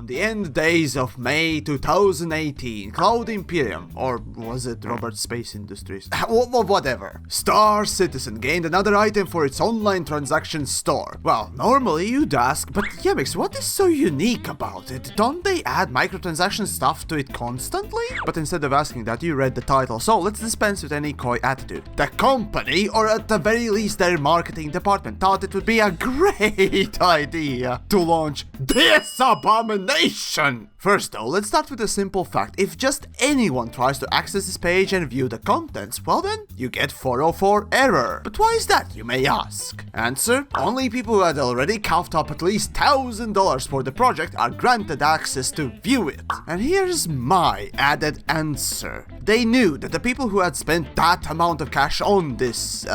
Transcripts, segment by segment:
On the end days of May 2018, Cloud Imperium, or was it Robert Space Industries? Whatever. Star Citizen gained another item for its online transaction store. Well, normally you'd ask, but TheYamiks, what is so unique about it? Don't they add microtransaction stuff to it constantly? But instead of asking that, you read the title, so let's dispense with any coy attitude. The company, or at the very least their marketing department, thought it would be a great idea to launch this abomination! First though, let's start with a simple fact. If just anyone tries to access this page and view the contents, well then, you get 404 error. But why is that, you may ask? Answer: only people who had already coughed up at least $1,000 for the project are granted access to view it. And here's my added answer. They knew that the people who had spent that amount of cash on this,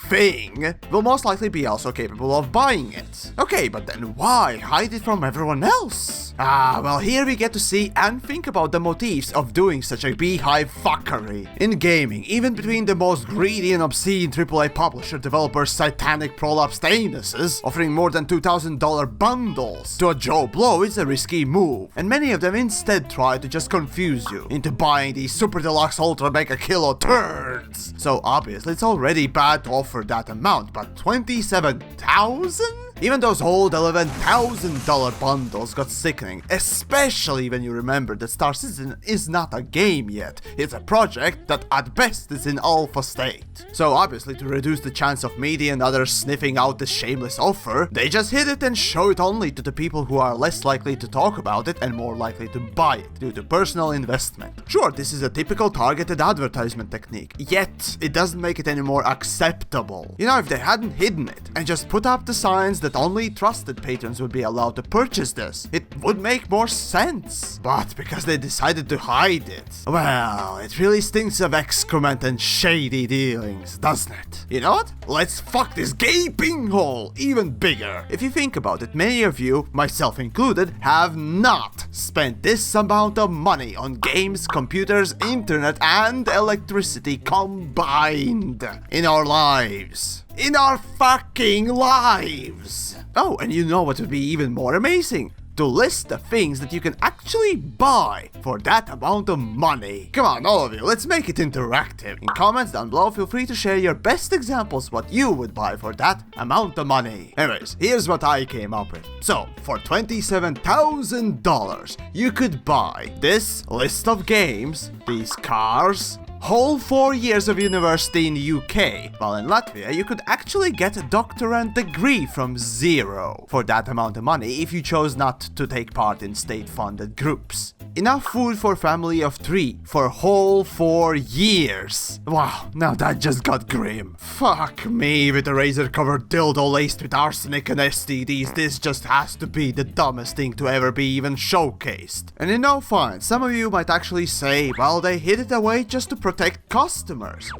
thing, will most likely be also capable of buying it. Okay, but then why hide it from everyone else? Well, here we get to see and think about the motifs of doing such a beehive fuckery. In gaming, even between the most greedy and obscene AAA publisher developers' satanic prolapsed anuses, offering more than $2,000 bundles to a Joe Blow is a risky move, and many of them instead try to just confuse you into buying these super deluxe ultra mega kilo turds. So obviously it's already bad to offer that amount, but 27,000? Even those old $11,000 bundles got sickening, especially when you remember that Star Citizen is not a game yet. It's a project that at best is in alpha state. So obviously, to reduce the chance of media and others sniffing out this shameless offer, they just hid it and show it only to the people who are less likely to talk about it and more likely to buy it due to personal investment. Sure, this is a typical targeted advertisement technique, yet it doesn't make it any more acceptable. You know, if they hadn't hidden it and just put up the signs that only trusted patrons would be allowed to purchase this, it would make more sense. But because they decided to hide it, well, it really stinks of excrement and shady dealings, doesn't it? You know what? Let's fuck this gaping hole even bigger. If you think about it, many of you, myself included, have not spent this amount of money on games, computers, internet, and electricity combined in our lives. In our fucking lives! Oh, and you know what would be even more amazing? To list the things that you can actually buy for that amount of money. Come on, all of you, let's make it interactive. In comments down below, feel free to share your best examples what you would buy for that amount of money. Anyways, here's what I came up with. So, for $27,000, you could buy this list of games, these cars, whole 4 years of university in UK, while in Latvia you could actually get a doctorate degree from zero for that amount of money if you chose not to take part in state-funded groups. Enough food for a family of 3 for whole 4 years. Wow, now that just got grim. Fuck me with a razor-covered dildo laced with arsenic and STDs, this just has to be the dumbest thing to ever be even showcased. And you know, fine, some of you might actually say, well, they hid it away just to protect customers.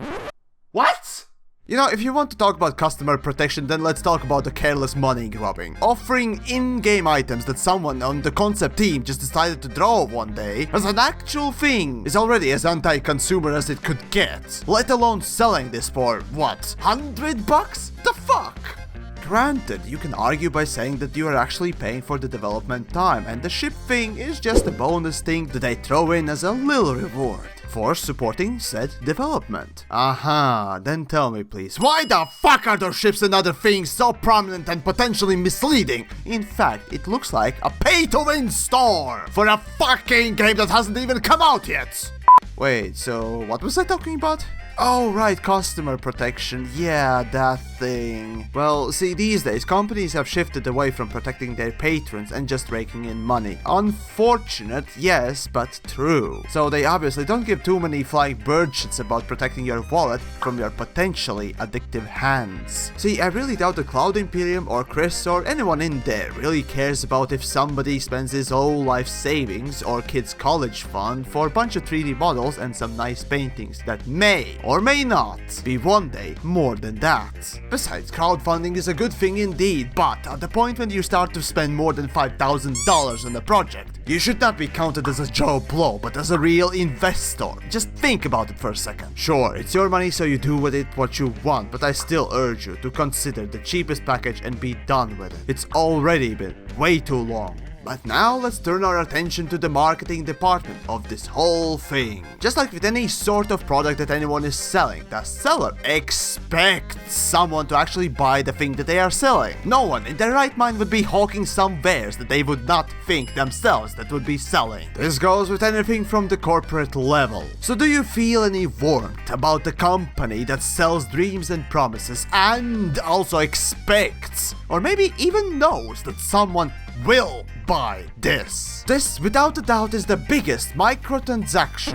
What? You know, if you want to talk about customer protection, then let's talk about the careless money grubbing. Offering in-game items that someone on the concept team just decided to draw one day as an actual thing is already as anti-consumer as it could get. Let alone selling this for, what, $100? The fuck? Granted, you can argue by saying that you are actually paying for the development time and the ship thing is just a bonus thing that they throw in as a little reward for supporting said development. Then tell me please, why the fuck are those ships and other things so prominent and potentially misleading? In fact, it looks like a pay-to-win store for a fucking game that hasn't even come out yet. Wait, so what was I talking about? Oh right, customer protection, yeah, that thing. Well, see, these days companies have shifted away from protecting their patrons and just raking in money. Unfortunate, yes, but true. So they obviously don't give too many flying bird shits about protecting your wallet from your potentially addictive hands. See, I really doubt the Cloud Imperium or Chris or anyone in there really cares about if somebody spends his whole life savings or kid's college fund for a bunch of 3D models and some nice paintings that may or may not be one day more than that. Besides, crowdfunding is a good thing indeed, but at the point when you start to spend more than $5,000 on a project, you should not be counted as a Joe Blow, but as a real investor. Just think about it for a second. Sure, it's your money, so you do with it what you want, but I still urge you to consider the cheapest package and be done with it. It's already been way too long. But now let's turn our attention to the marketing department of this whole thing. Just like with any sort of product that anyone is selling, the seller expects someone to actually buy the thing that they are selling. No one in their right mind would be hawking some wares that they would not think themselves that would be selling. This goes with anything from the corporate level. So do you feel any warmth about the company that sells dreams and promises and also expects, or maybe even knows, that someone will buy this? This, without a doubt, is the biggest microtransaction.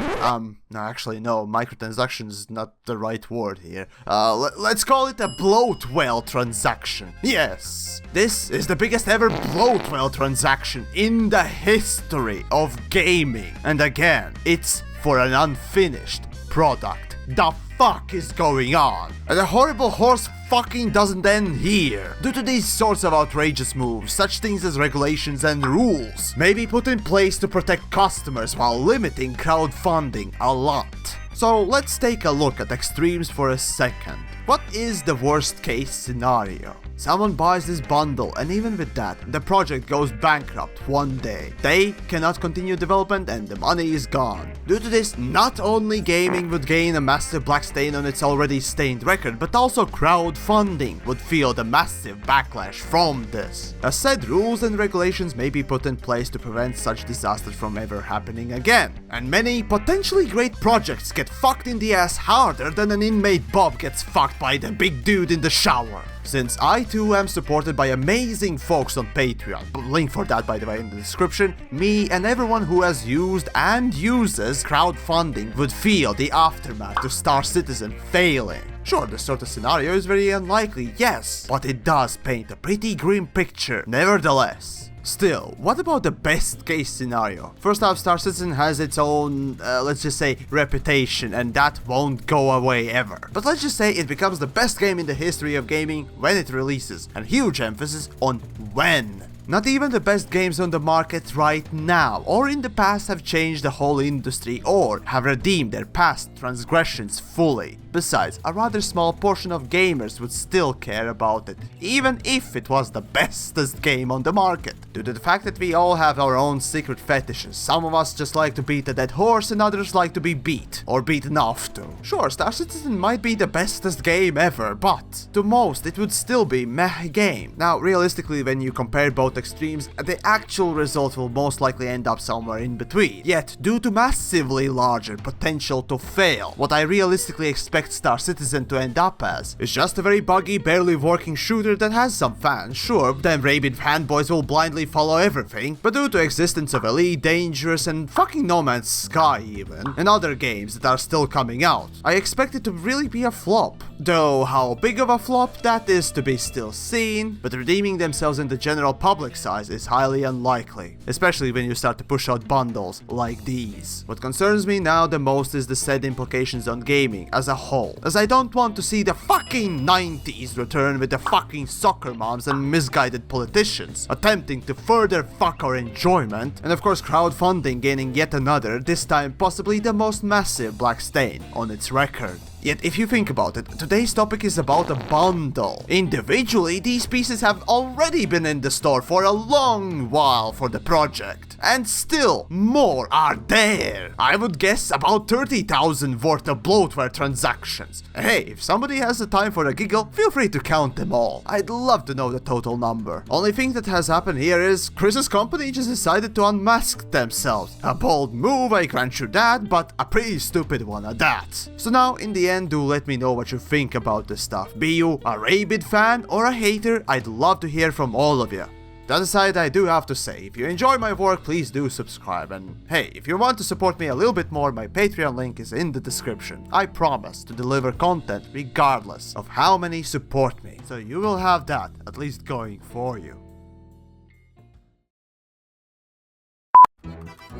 No, actually, no, microtransaction is not the right word here. Let's call it a bloat whale transaction. Yes, this is the biggest ever bloat whale transaction in the history of gaming. And again, it's for an unfinished product. The fuck is going on? And the horrible horse fucking doesn't end here. Due to these sorts of outrageous moves, such things as regulations and rules may be put in place to protect customers while limiting crowdfunding a lot. So let's take a look at extremes for a second. What is the worst case scenario? Someone buys this bundle, and even with that, the project goes bankrupt one day. They cannot continue development and the money is gone. Due to this, not only gaming would gain a massive black stain on its already stained record, but also crowdfunding would feel the massive backlash from this. As said, rules and regulations may be put in place to prevent such disasters from ever happening again. And many potentially great projects get fucked in the ass harder than an inmate Bob gets fucked by the big dude in the shower. Since I too am supported by amazing folks on Patreon, link for that by the way in the description, me and everyone who has used and uses crowdfunding would feel the aftermath to Star Citizen failing. Sure, this sort of scenario is very unlikely, yes, but it does paint a pretty grim picture nevertheless. Still, what about the best case scenario? First off, Star Citizen has its own, let's just say, reputation, and that won't go away ever. But let's just say it becomes the best game in the history of gaming when it releases, and huge emphasis on when. Not even the best games on the market right now or in the past have changed the whole industry or have redeemed their past transgressions fully. Besides, a rather small portion of gamers would still care about it, even if it was the bestest game on the market. Due to the fact that we all have our own secret fetishes, some of us just like to beat a dead horse and others like to be beat, or beaten off to. Sure, Star Citizen might be the bestest game ever, but to most it would still be meh game. Now, realistically, when you compare both extremes, the actual result will most likely end up somewhere in between. Yet, due to massively larger potential to fail, what I realistically expect Star Citizen to end up as is just a very buggy, barely working shooter that has some fans. Sure, them rabid fanboys will blindly follow everything, but due to existence of Elite, Dangerous, and fucking No Man's Sky even, and other games that are still coming out, I expect it to really be a flop. Though how big of a flop, that is to be still seen, but redeeming themselves in the general public size is highly unlikely, especially when you start to push out bundles like these. What concerns me now the most is the said implications on gaming as a whole, as I don't want to see the fucking 90s return with the fucking soccer moms and misguided politicians attempting to further fuck our enjoyment, and of course crowdfunding gaining yet another, this time possibly the most massive black stain on its record. Yet if you think about it, today's topic is about a bundle. Individually, these pieces have already been in the store for a long while for the project. And still, more are there. I would guess about 30,000 worth of bloatware transactions. Hey, if somebody has the time for a giggle, feel free to count them all. I'd love to know the total number. Only thing that has happened here is Chris's company just decided to unmask themselves. A bold move, I grant you that, but a pretty stupid one at that. So now, in the end, do let me know what you think about this stuff. Be you a rabid fan or a hater, I'd love to hear from all of you. That aside, I do have to say, if you enjoy my work, please do subscribe, and hey, if you want to support me a little bit more, my Patreon link is in the description. I promise to deliver content regardless of how many support me, so you will have that at least going for you.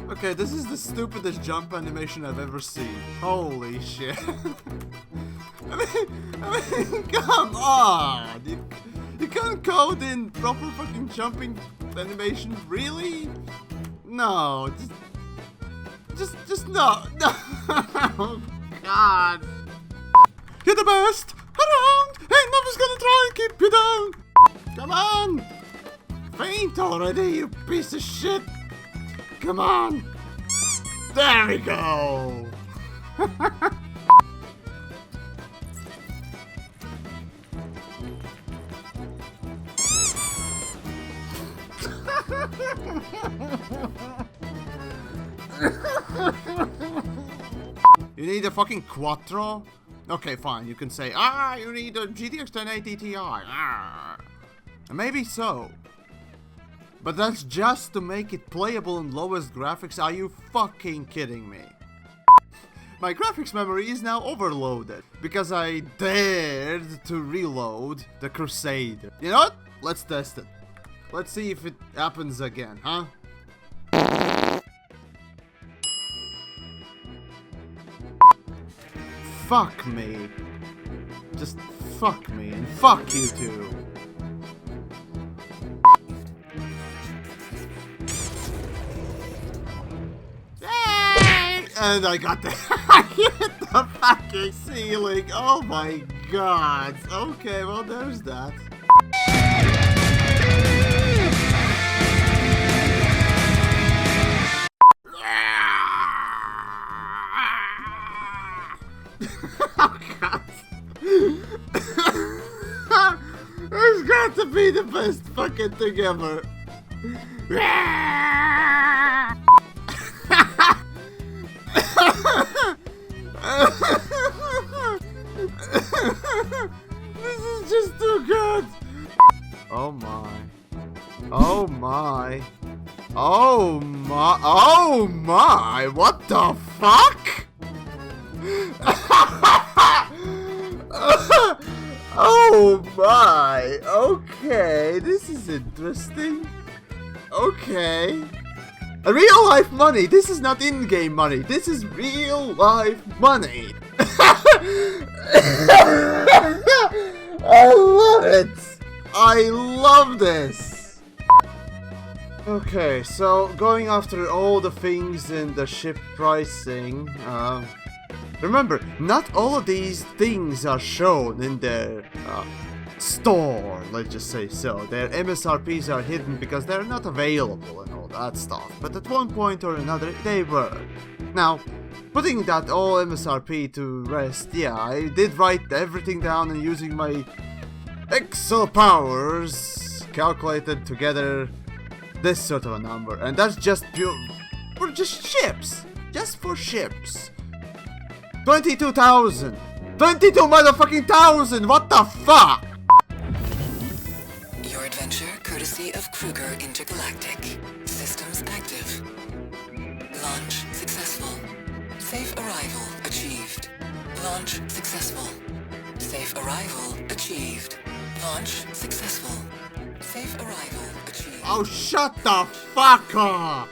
Okay, this is the stupidest jump animation I've ever seen. Holy shit. I mean, come on! You can't code in proper fucking jumping animation, really? No, just no. Oh, God. You're the best around, and nothing's gonna try and keep you down. Come on! paint already, you piece of shit! Come on! There we go! You need a fucking Quattro? Okay, fine, you can say, you need a GTX 1080 Ti. Maybe so. But that's just to make it playable in lowest graphics. Are you fucking kidding me? My graphics memory is now overloaded because I dared to reload the Crusader. You know what? Let's test it. Let's see if it happens again, huh? Fuck me. Just fuck me and fuck you too. And I got the I hit the fucking ceiling. Oh my god. Okay, well there's that. Oh god. This got to be the best fucking thing ever. This is just too good. Oh my. Oh my. Oh my. Oh my. What the fuck? Oh my. Okay. This is interesting. Okay. Real life money. This is not in-game money. This is real life money. I love it. I love this. Okay, so going after all the things in the ship pricing. Remember, not all of these things are shown in their store, let's just say so. Their MSRPs are hidden because they're not available and all that stuff, but at one point or another they were. Now, putting that all MSRP to rest, yeah, I did write everything down and using my Excel powers calculated together this sort of a number, and that's just pure for just ships, just for ships. 22,000! 22 motherfucking thousand! What the fuck? Your adventure courtesy of Kruger Intergalactic. Systems active. Launch successful. Safe arrival achieved. Launch successful. Safe arrival achieved. Launch successful. Safe arrival achieved. Oh, shut the fuck up!